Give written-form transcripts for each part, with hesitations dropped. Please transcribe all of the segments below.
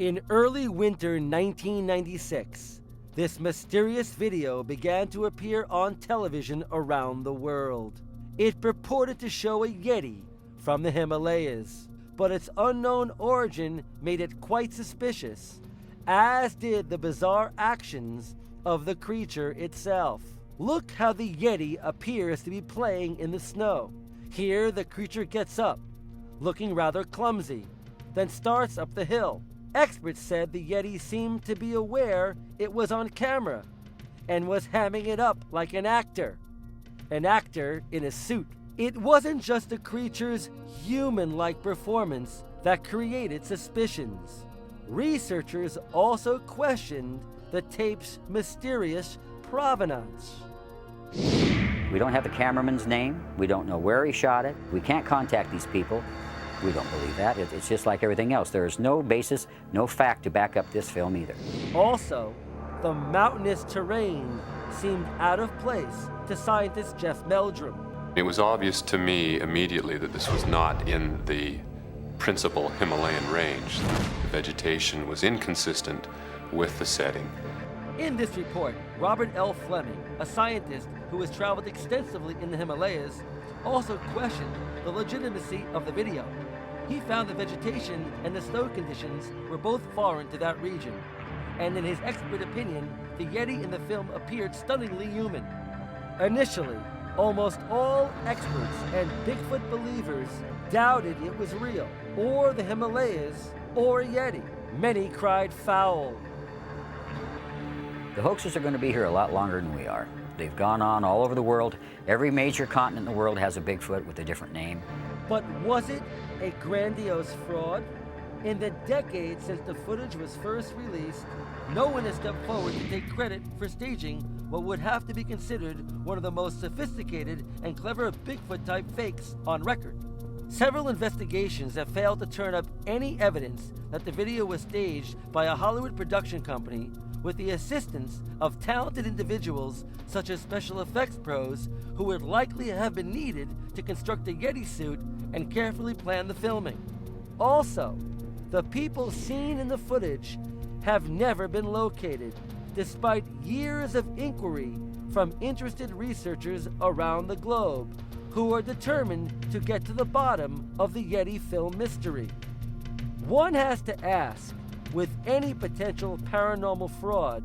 In early winter 1996, this mysterious video began to appear on television around the world. It purported to show a Yeti from the Himalayas, but its unknown origin made it quite suspicious, as did the bizarre actions of the creature itself. Look how the Yeti appears to be playing in the snow. Here the creature gets up, looking rather clumsy, then starts up the hill. Experts said the Yeti seemed to be aware it was on camera and was hamming it up like an actor in a suit. It wasn't just the creature's human-like performance that created suspicions. Researchers also questioned the tape's mysterious provenance. We don't have the cameraman's name. We don't know where he shot it. We can't contact these people. We don't believe that. It's just like everything else. There is no basis, no fact to back up this film either. Also, the mountainous terrain seemed out of place to scientist Jeff Meldrum. It was obvious to me immediately that this was not in the principal Himalayan range. The vegetation was inconsistent with the setting. In this report, Robert L. Fleming, a scientist who has traveled extensively in the Himalayas, also questioned the legitimacy of the video. He found the vegetation and the snow conditions were both foreign to that region, and in his expert opinion, the Yeti in the film appeared stunningly human. Initially, almost all experts and Bigfoot believers doubted it was real, or the Himalayas, or a Yeti. Many cried foul. The hoaxers are going to be here a lot longer than we are. They've gone on all over the world. Every major continent in the world has a Bigfoot with a different name. But was it a grandiose fraud? In the decades since the footage was first released, no one has stepped forward to take credit for staging what would have to be considered one of the most sophisticated and clever Bigfoot-type fakes on record. Several investigations have failed to turn up any evidence that the video was staged by a Hollywood production company with the assistance of talented individuals such as special effects pros who would likely have been needed to construct a Yeti suit and carefully plan the filming. Also, the people seen in the footage have never been located, despite years of inquiry from interested researchers around the globe who are determined to get to the bottom of the Yeti film mystery. One has to ask, with any potential paranormal fraud,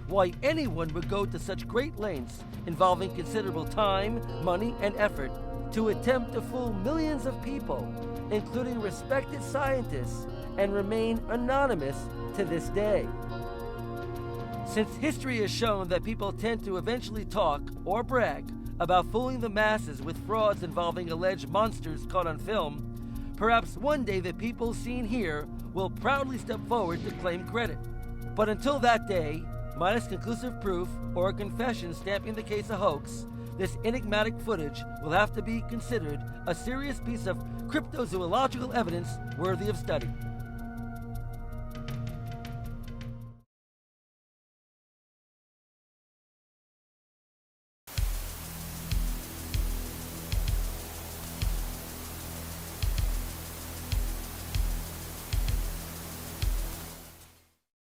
why anyone would go to such great lengths involving considerable time, money, and effort to attempt to fool millions of people, including respected scientists, and remain anonymous to this day. Since history has shown that people tend to eventually talk or brag about fooling the masses with frauds involving alleged monsters caught on film, perhaps one day the people seen here will proudly step forward to claim credit. But until that day, minus conclusive proof or a confession stamping the case a hoax, this enigmatic footage will have to be considered a serious piece of cryptozoological evidence worthy of study.